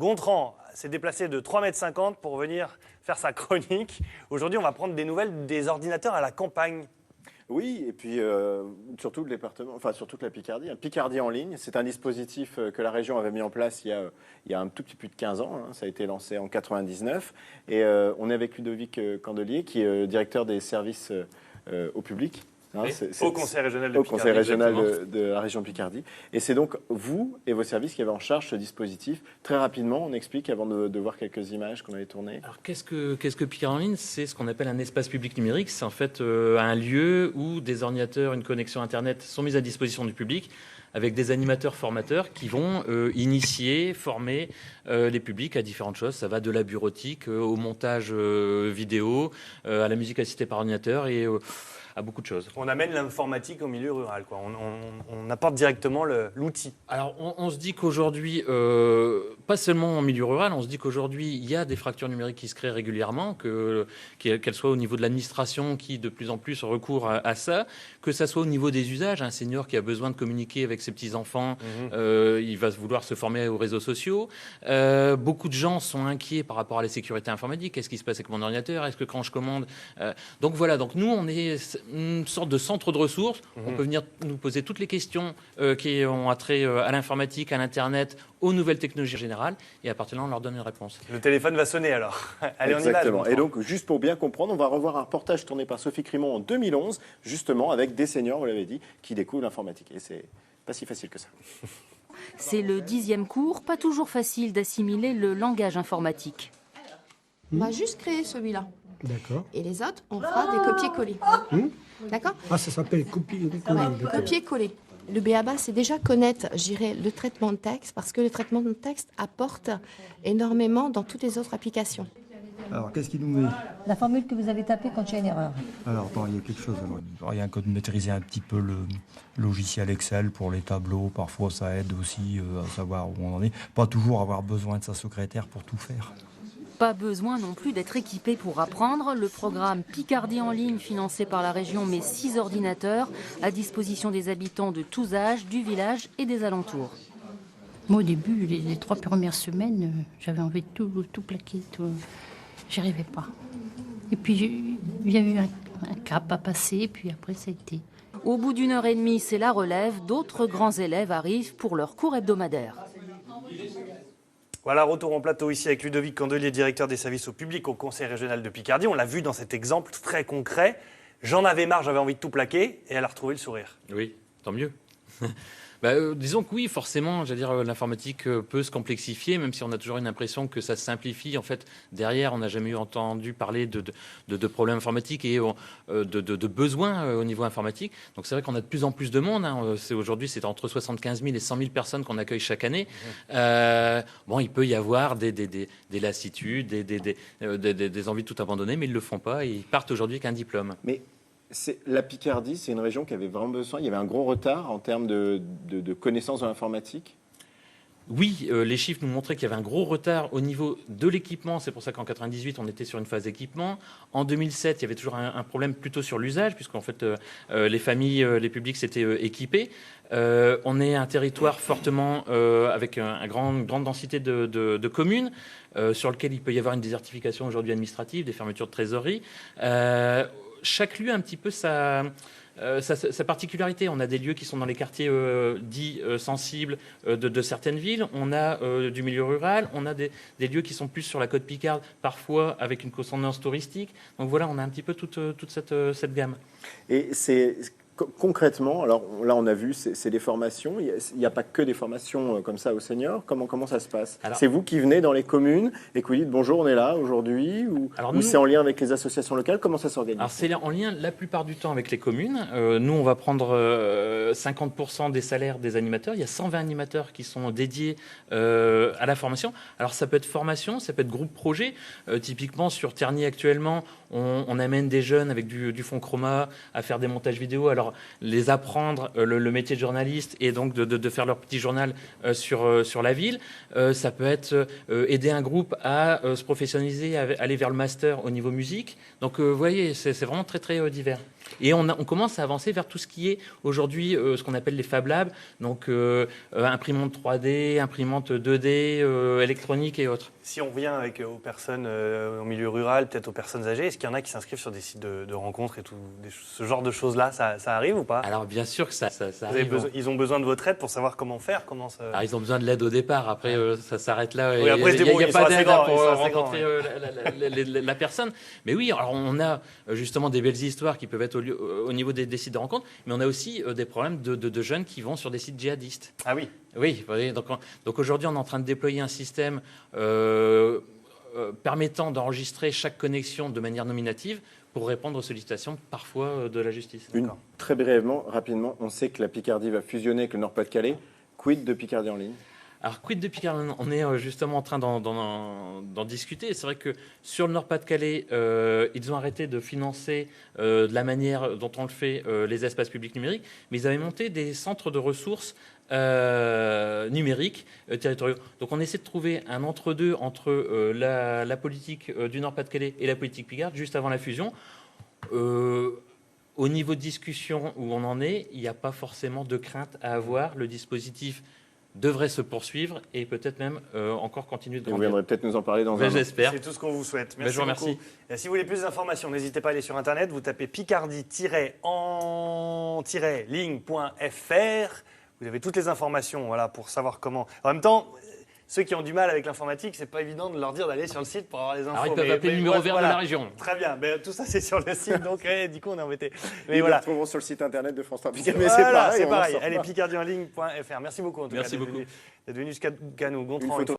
Gontran s'est déplacé de 3,50 m pour venir faire sa chronique. Aujourd'hui, on va prendre des nouvelles des ordinateurs à la campagne. Oui, et puis sur tout le département, enfin sur toute la Picardie. Picardie en ligne, c'est un dispositif que la région avait mis en place il y a un tout petit plus de 15 ans. Ça a été lancé en 99. Et on est avec Ludovic Candelier, qui est directeur des services au public. Oui, au Conseil régional de Picardie. Au Conseil régional de la région Picardie. Et c'est donc vous et vos services qui avez en charge ce dispositif. Très rapidement, on explique avant de voir quelques images qu'on avait tournées. Alors qu'est-ce que Picardie en ligne? C'est ce qu'on appelle un espace public numérique. C'est en fait un lieu où des ordinateurs, une connexion Internet sont mis à disposition du public avec des animateurs formateurs qui vont initier, former les publics à différentes choses. Ça va de la bureautique au montage vidéo, à la musique assistée par ordinateur et à beaucoup de choses. On amène l'informatique au milieu rural, quoi. On apporte directement l'outil. Alors, on se dit qu'aujourd'hui, pas seulement en milieu rural, on se dit qu'aujourd'hui, il y a des fractures numériques qui se créent régulièrement, qu'elles soient au niveau de l'administration qui de plus en plus recourt à ça, que ça soit au niveau des usages. Un senior qui a besoin de communiquer avec ses petits-enfants, il va vouloir se former aux réseaux sociaux. Beaucoup de gens sont inquiets par rapport à la sécurité informatique. Qu'est-ce qui se passe avec mon ordinateur? Est-ce que quand je commande... Donc voilà, donc nous, on est une sorte de centre de ressources. On peut venir nous poser toutes les questions qui ont attrait à l'informatique, à l'Internet, aux nouvelles technologies générales, et à partir de là, on leur donne une réponse. Le téléphone va sonner alors. Allez, exactement. On y va. Et donc, juste pour bien comprendre, on va revoir un reportage tourné par Sophie Crimon en 2011, justement avec des seniors, vous l'avez dit, qui découvrent l'informatique. Et c'est pas si facile que ça. C'est le 10e cours, pas toujours facile d'assimiler le langage informatique. On va juste créer celui-là. D'accord. Et les autres, on fera des copier-coller. D'accord? Ah, ça s'appelle copier-coller. Ouais, copier-coller. Le BABA, c'est déjà connaître, je dirais, le traitement de texte, parce que le traitement de texte apporte énormément dans toutes les autres applications. Alors, qu'est-ce qui nous met? La formule que vous avez tapée quand il y a une erreur. Alors, attends, il y a quelque chose. Rien que de maîtriser un petit peu le logiciel Excel pour les tableaux, parfois ça aide aussi à savoir où on en est. Pas toujours avoir besoin de sa secrétaire pour tout faire. Pas besoin non plus d'être équipé pour apprendre. Le programme Picardie en ligne, financé par la région, met 6 ordinateurs à disposition des habitants de tous âges, du village et des alentours. Moi, au début, les 3 premières semaines, j'avais envie de tout plaquer. J'y arrivais pas. Et puis, il y a eu un cap à passer, puis après, ça a été... Au bout d'une heure et demie, c'est la relève. D'autres grands élèves arrivent pour leur cours hebdomadaire. Voilà, retour en plateau ici avec Ludovic Candelier, directeur des services au public au Conseil régional de Picardie. On l'a vu dans cet exemple très concret. J'en avais marre, j'avais envie de tout plaquer, et elle a retrouvé le sourire. Oui, tant mieux. Disons que oui, forcément, l'informatique peut se complexifier, même si on a toujours une impression que ça se simplifie. En fait, derrière, on n'a jamais entendu parler de problèmes informatiques et de besoins au niveau informatique. Donc c'est vrai qu'on a de plus en plus de monde. Aujourd'hui, c'est entre 75 000 et 100 000 personnes qu'on accueille chaque année. Il peut y avoir des lassitudes, des envies de tout abandonner, mais ils ne le font pas et ils partent aujourd'hui avec un diplôme. Mais la Picardie, c'est une région qui avait vraiment besoin. Il y avait un gros retard en termes de connaissances de l'informatique. Oui, les chiffres nous montraient qu'il y avait un gros retard au niveau de l'équipement. C'est pour ça qu'en 98, on était sur une phase équipement. En 2007, il y avait toujours un problème plutôt sur l'usage, puisqu'en fait, les familles, les publics s'étaient équipés. On est un territoire fortement avec une grande densité de communes, sur lequel il peut y avoir une désertification aujourd'hui administrative, des fermetures de trésorerie. Chaque lieu a un petit peu sa particularité. On a des lieux qui sont dans les quartiers dits sensibles de certaines villes. On a du milieu rural. On a des lieux qui sont plus sur la côte picarde, parfois avec une consonance touristique. Donc voilà, on a un petit peu toute cette gamme. Et c'est... Concrètement, alors là on a vu, c'est des formations. Il n'y a pas que des formations comme ça aux seniors. Comment ça se passe? C'est vous qui venez dans les communes et que vous dites bonjour, on est là aujourd'hui, ou c'est en lien avec les associations locales? Comment ça s'organise? Alors c'est en lien la plupart du temps avec les communes. Nous, on va prendre 50% des salaires des animateurs. Il y a 120 animateurs qui sont dédiés à la formation. Alors ça peut être formation, ça peut être groupe projet. Typiquement sur Terny actuellement, on amène des jeunes avec du fond chroma à faire des montages vidéo. Alors les apprendre le métier de journaliste et donc de faire leur petit journal sur la ville. Ça peut être aider un groupe à se professionnaliser, à aller vers le master au niveau musique. Donc vous voyez, c'est vraiment très très divers. Et on commence à avancer vers tout ce qui est aujourd'hui ce qu'on appelle les Fab Labs, donc imprimante 3D, imprimante 2D, électronique et autres. Si on revient aux personnes au milieu rural, peut-être aux personnes âgées, est-ce qu'il y en a qui s'inscrivent sur des sites de rencontres et tout, ce genre de choses-là, ça arrive ou pas? Alors bien sûr que ça arrive. Ils ont besoin de votre aide pour savoir comment faire, Alors ils ont besoin de l'aide au départ, après ça s'arrête là. Oui, après, il n'y a pas d'aide pour rencontrer la personne. Mais oui, alors on a justement des belles histoires qui peuvent être au niveau des sites de rencontres, mais on a aussi des problèmes de jeunes qui vont sur des sites djihadistes. Ah oui. Oui, donc aujourd'hui on est en train de déployer un système permettant d'enregistrer chaque connexion de manière nominative pour répondre aux sollicitations parfois de la justice. Très brièvement, rapidement, on sait que la Picardie va fusionner avec le Nord-Pas-de-Calais. Quid de Picardie en ligne? Alors, quid de Picardie? On est justement en train d'en discuter. C'est vrai que sur le Nord-Pas-de-Calais, ils ont arrêté de financer de la manière dont on le fait les espaces publics numériques, mais ils avaient monté des centres de ressources numériques territoriaux. Donc on essaie de trouver un entre-deux entre la politique du Nord-Pas-de-Calais et la politique picarde juste avant la fusion. Au niveau de discussion où on en est, il n'y a pas forcément de crainte à avoir. Le dispositif devrait se poursuivre et peut-être même encore continuer de grandir. Vous viendrez peut-être nous en parler dans un an. J'espère. C'est tout ce qu'on vous souhaite. Merci je vous remercie. beaucoup. Et si vous voulez plus d'informations, n'hésitez pas à aller sur Internet. Vous tapez picardie-en-ligne.fr. Vous avez toutes les informations pour savoir comment. En même temps, ceux qui ont du mal avec l'informatique, c'est pas évident de leur dire d'aller sur le site pour avoir les infos. Alors ils peuvent appeler le numéro vert de la région. Très bien. Mais tout ça, c'est sur le site. Donc, du coup, on est embêté. Mais Ils voilà. le retrouveront sur le site internet de France 3 Picardie. Mais Voilà, c'est pareil. Allez, picardie-en-ligne.fr. Merci beaucoup. En tout cas, beaucoup. d'être venu jusqu'à nous. Gontran,